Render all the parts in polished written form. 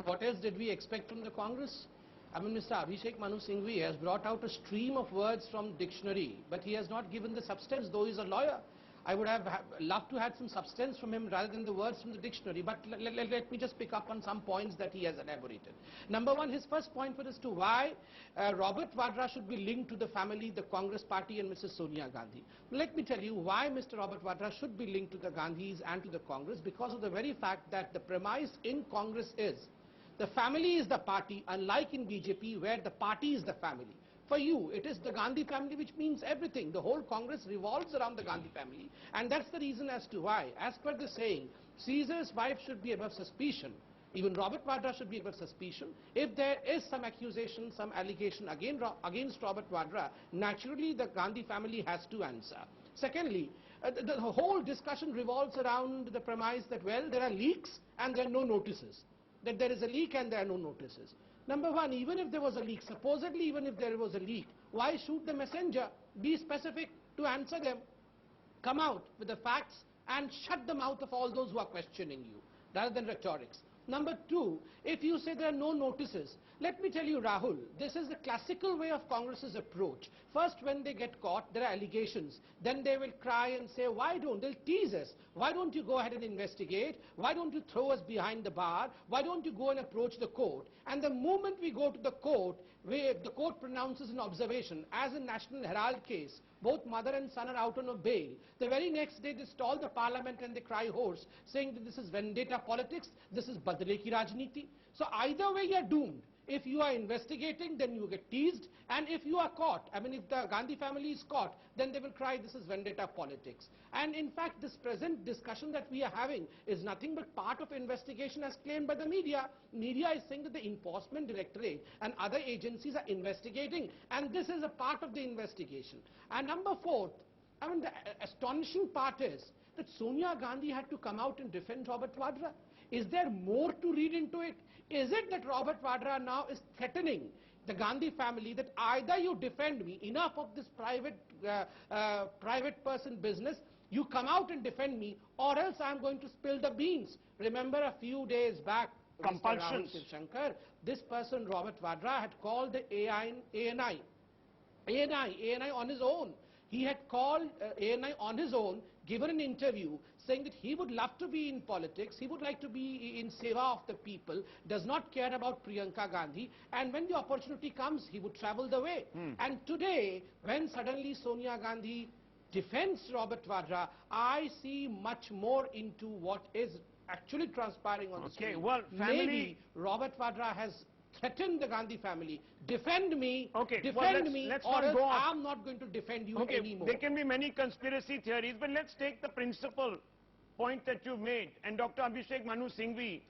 What else did we expect from the Congress? I mean, Mr. Abhishek Manu Singhvi has brought out a stream of words from dictionary, but he has not given the substance, though he's a lawyer. I would have loved to have some substance from him rather than the words from the dictionary, but let me just pick up on some points that he has elaborated. Number one, his first point was as to why Robert Vadra should be linked to the family, the Congress party and Mrs. Sonia Gandhi. Let me tell you why Mr. Robert Vadra should be linked to the Gandhis and to the Congress, because of the very fact that the premise in Congress is the family is the party, unlike in BJP where the party is the family. For you, it is the Gandhi family, which means everything. The whole Congress revolves around the Gandhi family, and that's the reason as to why, as per the saying, Caesar's wife should be above suspicion. Even Robert Vadra should be above suspicion. If there is some accusation, some allegation against Robert Vadra, naturally the Gandhi family has to answer. Secondly, the whole discussion revolves around the premise that, well, there are leaks and there are no notices. That there is a leak and there are no notices. Number one, even if there was a leak, supposedly even if there was a leak, why shoot the messenger? Be specific to answer them. Come out with the facts and shut the mouth of all those who are questioning you, rather than rhetorics. Number two, if you say there are no notices, let me tell you, Rahul, this is the classical way of Congress's approach. First, when they get caught, there are allegations. Then they will cry and say, why don't? They'll tease us. Why don't you go ahead and investigate? Why don't you throw us behind the bar? Why don't you go and approach the court? And the moment we go to the court, the court pronounces an observation, as in National Herald case, both mother and son are out on a bail. The very next day they stall the parliament and they cry hoarse, saying that this is vendetta politics, this is badle ki rajniti. So either way you are doomed. If you are investigating, then you get teased, and if you are caught, I mean if the Gandhi family is caught, then they will cry this is vendetta politics. And in fact this present discussion that we are having is nothing but part of investigation as claimed by the media. Media is saying that the Enforcement Directorate and other agencies are investigating, and this is a part of the investigation. And number fourth, I mean the astonishing part is that Sonia Gandhi had to come out and defend Robert Vadra. Is there more to read into it? Is it that Robert Vadra now is threatening the Gandhi family that either you defend me, enough of this private person business, you come out and defend me, or else I am going to spill the beans. Remember a few days back, compulsions. Mr. Shankar, this person Robert Vadra had called the ANI on his own. He had called ANI on his own, given an interview, saying that he would love to be in politics, he would like to be in seva of the people, does not care about Priyanka Gandhi, and when the opportunity comes, he would travel the way. And today, when suddenly Sonia Gandhi defends Robert Vadra, I see much more into what is actually transpiring on the screen. Well, maybe Robert Vadra has threaten the Gandhi family, defend me, let's or not else go on. I'm not going to defend you anymore. There can be many conspiracy theories, but let's take the principal point that you've made. And Dr. Abhishek Manu Singhvi,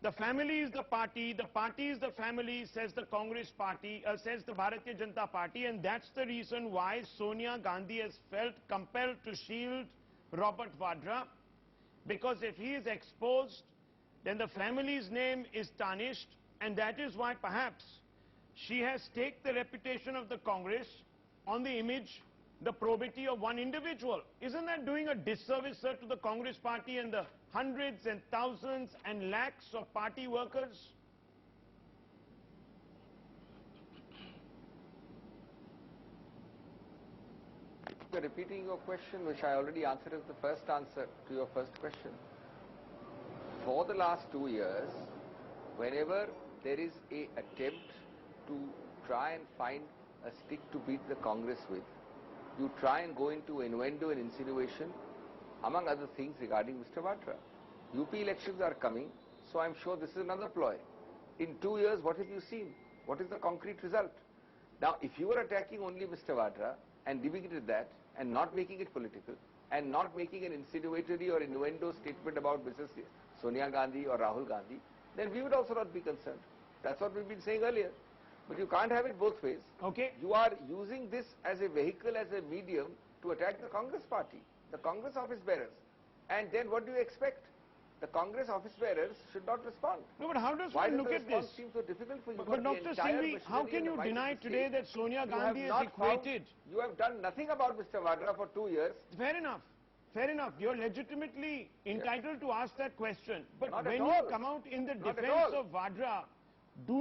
the family is the party is the family, says the Congress party, says the Bharatiya Janata Party, and that's the reason why Sonia Gandhi has felt compelled to shield Robert Vadra, because if he is exposed, then the family's name is tarnished. And that is why perhaps she has staked the reputation of the Congress on the image, the probity of one individual. Isn't that doing a disservice, sir, to the Congress party and the hundreds and thousands and lakhs of party workers? You're repeating your question, which I already answered as the first answer to your first question. For the last 2 years, whenever there is an attempt to try and find a stick to beat the Congress with, you try and go into innuendo and insinuation, among other things regarding Mr. Vadra. UP elections are coming, so I'm sure this is another ploy. In 2 years, what have you seen? What is the concrete result? Now, if you were attacking only Mr. Vadra and leaving it at that and not making it political and not making an insinuatory or innuendo statement about Mrs. Sonia Gandhi or Rahul Gandhi, then we would also not be concerned. That's what we've been saying earlier. But you can't have it both ways. Okay. You are using this as a vehicle, as a medium to attack the Congress party, the Congress office bearers. And then what do you expect? The Congress office bearers should not respond. No, but how does Why one look does at the response this? seem so difficult for you? But Dr. Singhvi, how can you deny today that Sonia Gandhi is equated? You have done nothing about Mr. Vadra for 2 years. Fair enough. Fair enough. You're legitimately entitled to ask that question. But Not at when you all. come out in the Not at defense all. of Vadra, do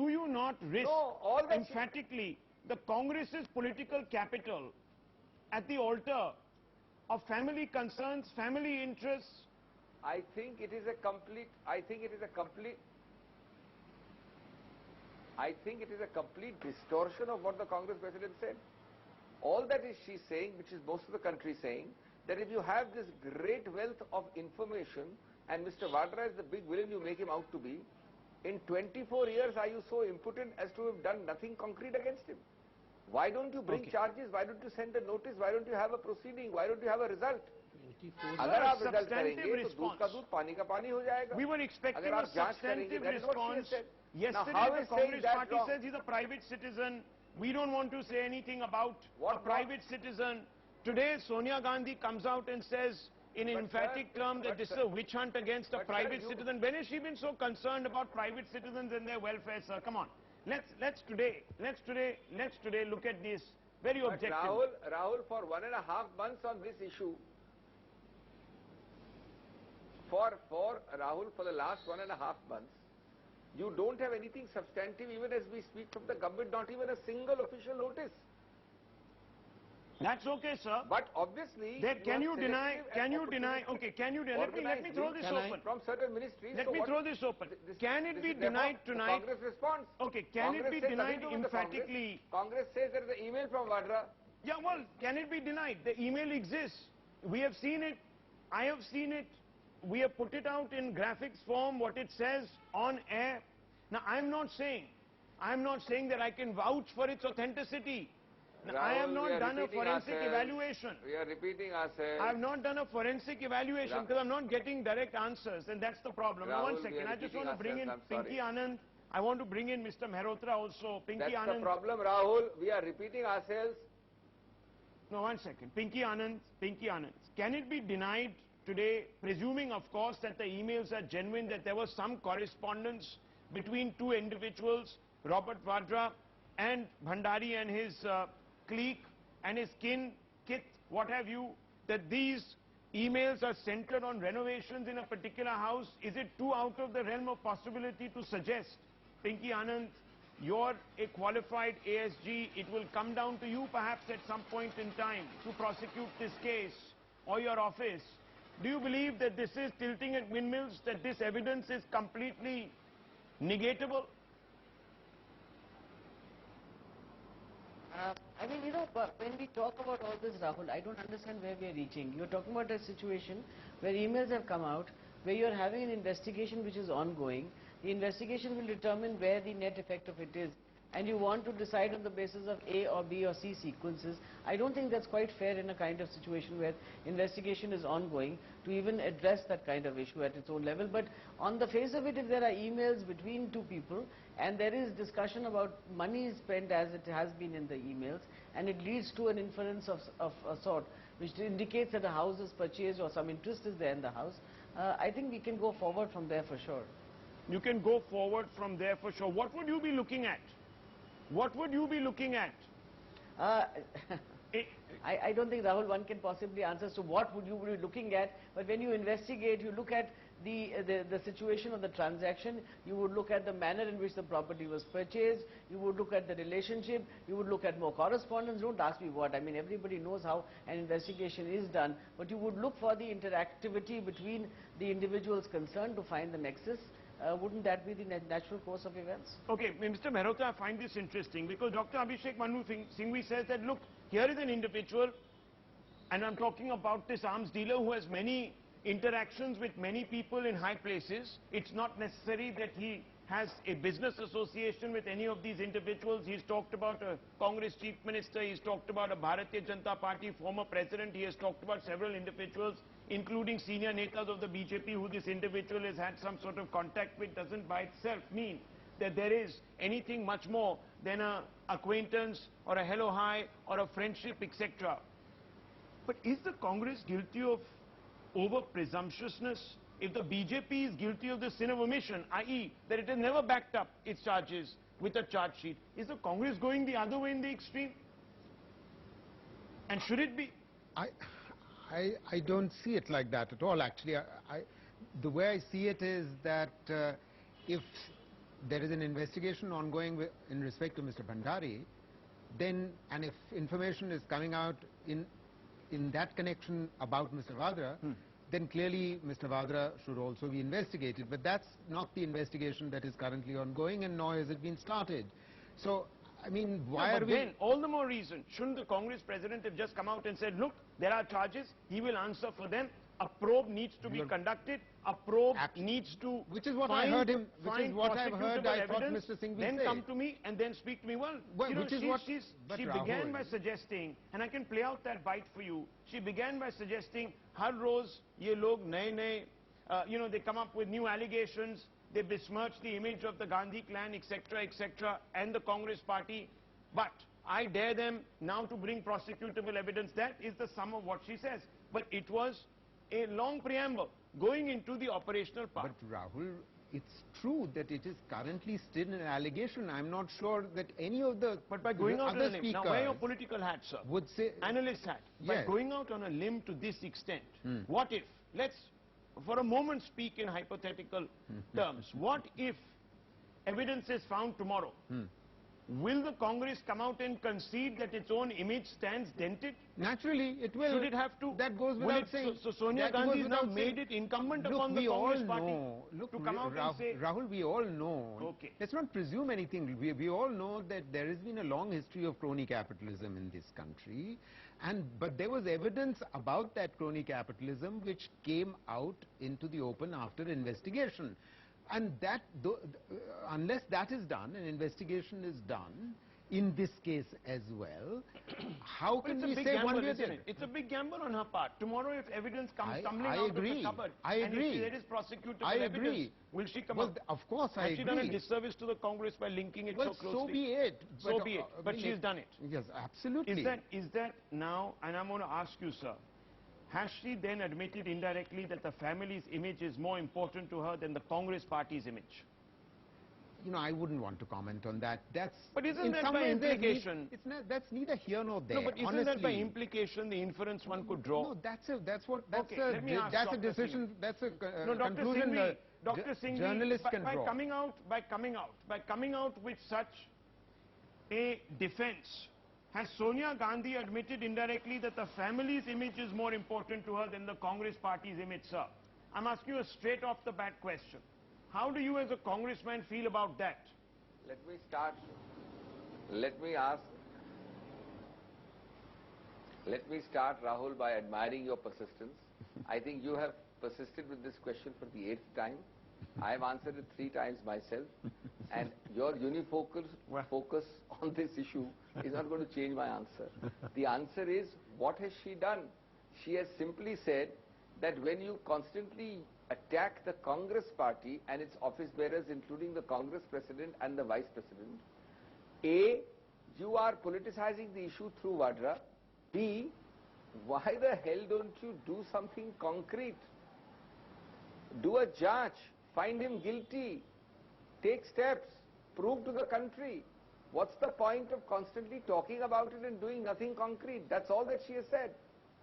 you not risk No, all that emphatically the Congress's political capital at the altar of family concerns, family interests? I think it is a complete distortion of what the Congress president said. All that is she saying, which is most of the country saying, that if you have this great wealth of information, and Mr. Vadra is the big villain you make him out to be, in 24 years are you so impotent as to have done nothing concrete against him? Why don't you bring charges? Why don't you send a notice? Why don't you have a proceeding? Why don't you have a result? अगर आप result करेंगे तो दूध का दूध पानी का पानी हो जाएगा. We were expecting अगर a आप जांच करेंगे, substantive that is what she has response. said. Yesterday, Now, how the is saying Congress that party wrong? says he's a private citizen. We don't want to say anything about What a private citizen. Today, Sonia Gandhi comes out and says in But emphatic sir, terms that but this is sir- a witch hunt against a but sir, private you- citizen. When has she been so concerned about private citizens and their welfare, sir? Come on. Let's today look at this very But objectively. Rahul, for 1.5 months on this issue, for Rahul, for the last 1.5 months, you don't have anything substantive even as we speak from the government, not even a single official notice. That's okay, sir. But obviously, Can you deny, let me throw this open. From certain ministries. Let me throw this open. Can it be denied tonight? Congress response. Okay, can it be denied emphatically? Congress says there is an email from Vadra. Yeah, well, can it be denied? The email exists. We have seen it. I have seen it. We have put it out in graphics form, what it says on air. Now, I'm not saying that I can vouch for its authenticity. Now, I have not done a forensic evaluation. We are repeating ourselves. I have not done a forensic evaluation because I'm not getting direct answers, and that's the problem. Now, one Rahul, second. I just want to bring in I'm sorry. Pinky Anand. I want to bring in Mr. Mehrotra also. Pinky That's Anand. the problem, Rahul. We are repeating ourselves. No, one second. Pinky Anand. Can it be denied today, presuming, of course, that the emails are genuine, that there was some correspondence between two individuals, Robert Vadra and Bhandari and his clique and his kith, what have you, that these emails are centered on renovations in a particular house? Is it too out of the realm of possibility to suggest? Pinky Anand, you're a qualified ASG. It will come down to you perhaps at some point in time to prosecute this case, or your office. Do you believe that this is tilting at windmills, that this evidence is completely negatable? I mean, but when we talk about all this, Rahul, I don't understand where we are reaching. You're talking about a situation where emails have come out, where you're having an investigation which is ongoing. The investigation will determine where the net effect of it is, and you want to decide on the basis of A or B or C sequences. I don't think that's quite fair in a kind of situation where investigation is ongoing to even address that kind of issue at its own level. But on the face of it, if there are emails between two people and there is discussion about money spent as it has been in the emails, and it leads to an inference of a sort which indicates that a house is purchased or some interest is there in the house, I think we can go forward from there for sure. You can go forward from there for sure. What would you be looking at? What would you be looking at? I don't think, Rahul, one can possibly answer as to what would you be looking at, but when you investigate, you look at the situation of the transaction, you would look at the manner in which the property was purchased, you would look at the relationship, you would look at more correspondence. Don't ask me what. I mean, everybody knows how an investigation is done, but you would look for the interactivity between the individuals concerned to find the nexus. Wouldn't that be the natural course of events? Okay, Mr. Mehrotra, I find this interesting because Dr. Abhishek Manu Singhvi says that, look, here is an individual, and I'm talking about this arms dealer who has many interactions with many people in high places. It's not necessary that he has a business association with any of these individuals. He's talked about a Congress chief minister, he's talked about a Bharatiya Janata Party former president, he has talked about several individuals, including senior netas of the BJP who this individual has had some sort of contact with. Doesn't by itself mean that there is anything much more than an acquaintance or a hello hi or a friendship, etc. But is the Congress guilty of over presumptuousness? If the BJP is guilty of the sin of omission, i.e. that it has never backed up its charges with a charge sheet, is the Congress going the other way in the extreme? And should it be? I I don't see it like that at all, actually. The way I see it is that if there is an investigation ongoing in respect to Mr. Bhandari, then, and if information is coming out in that connection about Mr. Vadra, then clearly Mr. Vadra should also be investigated. But that's not the investigation that is currently ongoing, and nor has it been started. So, I mean, why are we... Then, all the more reason, shouldn't the Congress president have just come out and said, look, there are charges, he will answer for them, a probe needs to be conducted, a probe needs to which is what I heard him, which is what I've heard, I thought Mr. Singhvi then say. come to me and then speak to me. Well, you know, she began by suggesting, and I can play out that bite for you, she began by suggesting, har roz ye log naye, you know, they come up with new allegations, they besmirch the image of the Gandhi clan, etc., and the Congress party, but I dare them now to bring prosecutable evidence. That is the sum of what she says. But it was a long preamble going into the operational part. But Rahul, it's true that it is currently still an allegation. I'm not sure that any of the But by going out on a limb, now wear your political hat, sir, would say, analyst hat, by going out on a limb to this extent, what if, let's for a moment speak in hypothetical terms, what if evidence is found tomorrow? Will the Congress come out and concede that its own image stands dented? Naturally, it will. Should it have to? That goes without saying. So Sonia Gandhi has now made it incumbent upon the Congress party to come out and say... Rahul, we all know. Okay. Let's not presume anything. We all know that there has been a long history of crony capitalism in this country. But there was evidence about that crony capitalism which came out into the open after investigation. And that, unless that is done, an investigation is done, in this case as well, how can we say one way or the other? It's a big gamble on her part. Tomorrow if evidence comes tumbling out of the cupboard, and if there is prosecutable evidence, will she come out? Of course, I agree. Has she done a disservice to the Congress by linking it so closely? So be it. So be it. But she's done it. Yes, absolutely. Is that now, and I'm going to ask you, sir, has she then admitted indirectly that the family's image is more important to her than the Congress party's image? You know, I wouldn't want to comment on that. But isn't that by implication? That's neither here nor there. No, but isn't that by implication the inference one could draw? No, that's a decision. That's a conclusion. Dr. Singhvi, journalists can draw. By coming out with such a defense, has Sonia Gandhi admitted indirectly that the family's image is more important to her than the Congress party's image, sir? I'm asking you a straight off the bat question. How do you as a congressman feel about that? Let me start, Rahul, by admiring your persistence. I think you have persisted with this question for the 8th time. I have answered it 3 times myself, and your unifocal focus on this issue is not going to change my answer. The answer is, what has she done? She has simply said that when you constantly attack the Congress party and its office bearers, including the Congress president and the vice president, A, you are politicizing the issue through Vadra. B, why the hell don't you do something concrete? Do a judge, find him guilty, take steps, prove to the country. What's the point of constantly talking about it and doing nothing concrete? That's all that she has said.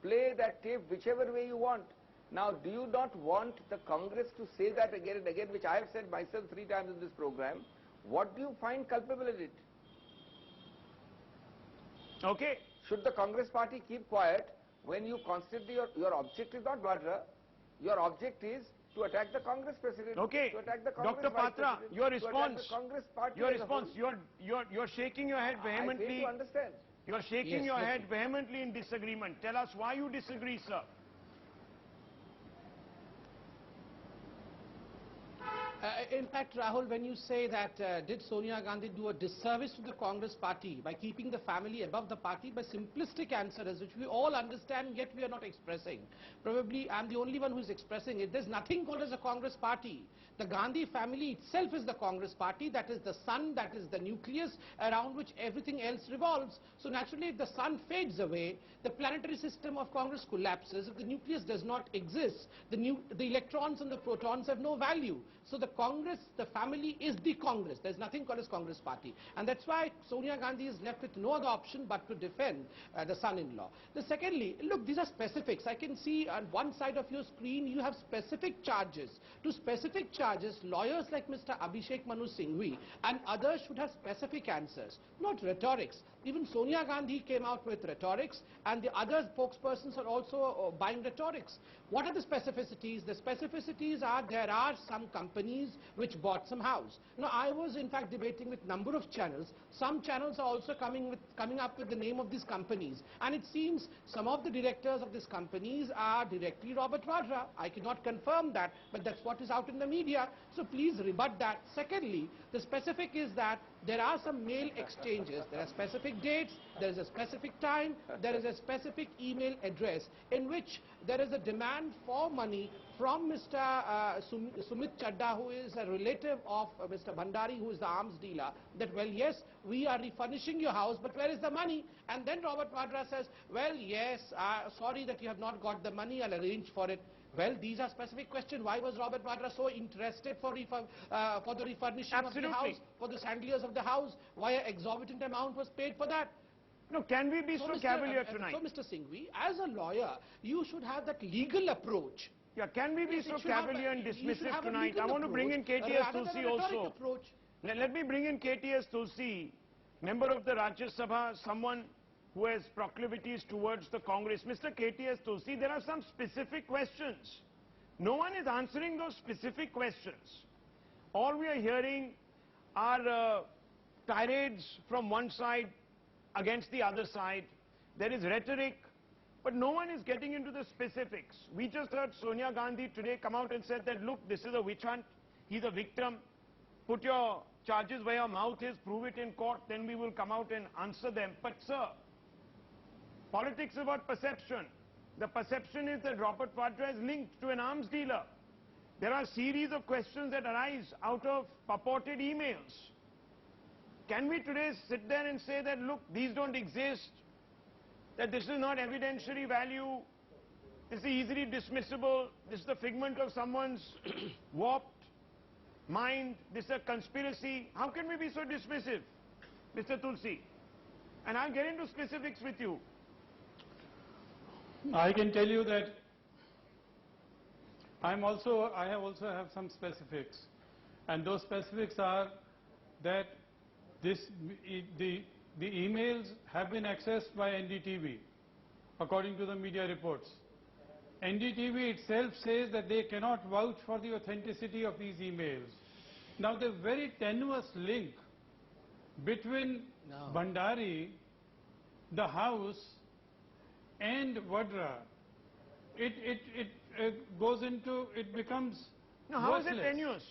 Play that tape whichever way you want. Now, do you not want the Congress to say that again and again, which I have said myself 3 times in this program? What do you find culpable in it? Okay. Should the Congress party keep quiet when you constantly, your object is not Vadra, your object is to attack the Congress president, okay. to attack the Congress Dr. Patra, your response, you're shaking your head vehemently. I fail to understand. You're shaking your head vehemently in disagreement. Tell us why you disagree, sir. In fact, Rahul, when you say that did Sonia Gandhi do a disservice to the Congress party by keeping the family above the party, by simplistic answers which we all understand yet we are not expressing. Probably I'm the only one who is expressing it. There's nothing called as a Congress party. The Gandhi family itself is the Congress party. That is the sun, that is the nucleus around which everything else revolves. So naturally if the sun fades away, the planetary system of Congress collapses. If the nucleus does not exist, the electrons and the protons have no value. So the Congress Congress, the family is the Congress. There's nothing called as Congress party. And that's why Sonia Gandhi is left with no other option but to defend the son-in-law. Secondly, look, these are specifics. I can see on one side of your screen you have specific charges. To specific charges, lawyers like Mr. Abhishek Manu Singhvi and others should have specific answers, not rhetorics. Even Sonia Gandhi came out with rhetorics, and the other spokespersons are also buying rhetorics. What are the specificities? The specificities are there are some companies which bought some house. Now, I was in fact debating with number of channels. Some channels are also coming up with the name of these companies, and it seems some of the directors of these companies are directly Robert Vadra. I cannot confirm that, but that's what is out in the media. So please rebut that. Secondly, the specific is that there are some mail exchanges, there are specific dates, there is a specific time, there is a specific email address in which there is a demand for money from Mr. Sumit Chadda, who is a relative of Mr. Bhandari, who is the arms dealer, that, well, yes, we are refurnishing your house, but where is the money? And then Robert Vadra says, well, yes, sorry that you have not got the money, I'll arrange for it. Well, these are specific questions. Why was Robert Vadra so interested for the refurnishing of the house, for the chandeliers of the house? Why an exorbitant amount was paid for that? No, can we be so cavalier tonight? So, Mr. Singhvi, as a lawyer, you should have that legal approach. Yeah, can we be so cavalier and dismissive tonight? I want to bring in KTS Tulsi also. Let me bring in KTS Tulsi, member of the Rajya Sabha, someone who has proclivities towards the Congress. Mr. KTS Tulsi, there are some specific questions. No one is answering those specific questions. All we are hearing are tirades from one side against the other side. There is rhetoric, but no one is getting into the specifics. We just heard Sonia Gandhi today come out and said that, look, this is a witch hunt. He's a victim. Put your charges where your mouth is, prove it in court, then we will come out and answer them. But sir, politics is about perception. The perception is that Robert Vadra is linked to an arms dealer. There are a series of questions that arise out of purported emails. Can we today sit there and say that, look, these don't exist, that this is not evidentiary value, this is easily dismissible, this is the figment of someone's warped mind, this is a conspiracy? How can we be so dismissive, Mr. Tulsi? And I'll get into specifics with you. I can tell you that I also have some specifics, and those specifics are that the emails have been accessed by NDTV, according to the media reports. NDTV itself says that they cannot vouch for the authenticity of these emails. Now, the very tenuous link between Bhandari, the house, and Vadra, it goes into, it becomes No, how worthless. is it tenuous?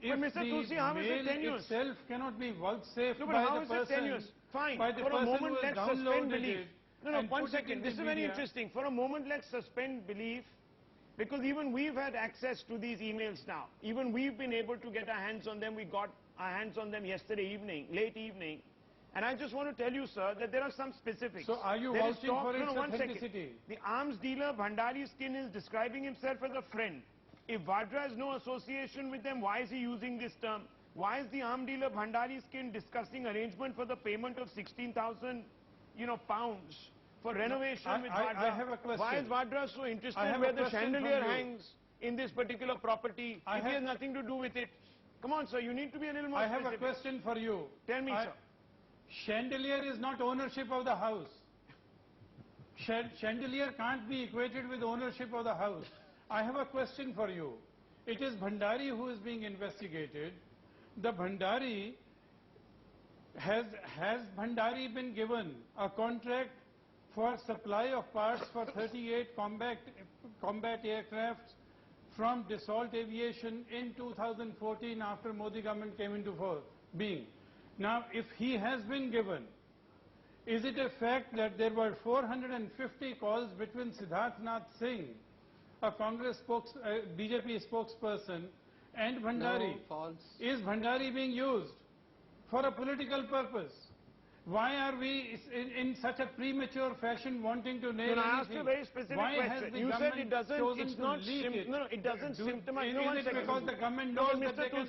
If but Mr. Tulsi, how is it tenuous? Itself cannot be vouchsafed No, but by how the is person, it tenuous? Fine. by the For a person moment, who has let's suspend downloaded belief. it. No, and one put it second. in This the is very media. interesting. For a moment, let's suspend belief, because even we've had access to these emails now. Even we've been able to get our hands on them. We got our hands on them yesterday evening, late evening. And I just want to tell you, sir, that there are some specifics. So are you There is vouching talk, for its no, one second. authenticity? The arms dealer, Bhandari Skin, is describing himself as a friend. If Vadra has no association with them, why is he using this term? Why is the arms dealer, Bhandari Skin, discussing arrangement for the payment of 16,000, pounds for renovation with Vadra? I have a question. Why is Vadra so interested where the chandelier hangs in this particular property if he has nothing to do with it? Come on, sir, you need to be a little more specific. I have a question for you. Tell me, sir. Chandelier is not ownership of the house. Chandelier can't be equated with ownership of the house. I have a question for you. It is Bhandari who is being investigated. The Bhandari, has Bhandari been given a contract for supply of parts for 38 combat aircrafts from Dassault Aviation in 2014 after Modi government came into being? Now, if he has been given, is it a fact that there were 450 calls between Siddharth Nath Singh, a Congress BJP spokesperson, and Bhandari? No, false. Is Bhandari being used for a political purpose? Why are we in such a premature fashion wanting to nail No, I asked you a anything? very specific Why question. has the You said government it doesn't, chosen it's to not, leak it? no, it doesn't symptomize. Is No, one it second. because the government No, knows that Mr. they can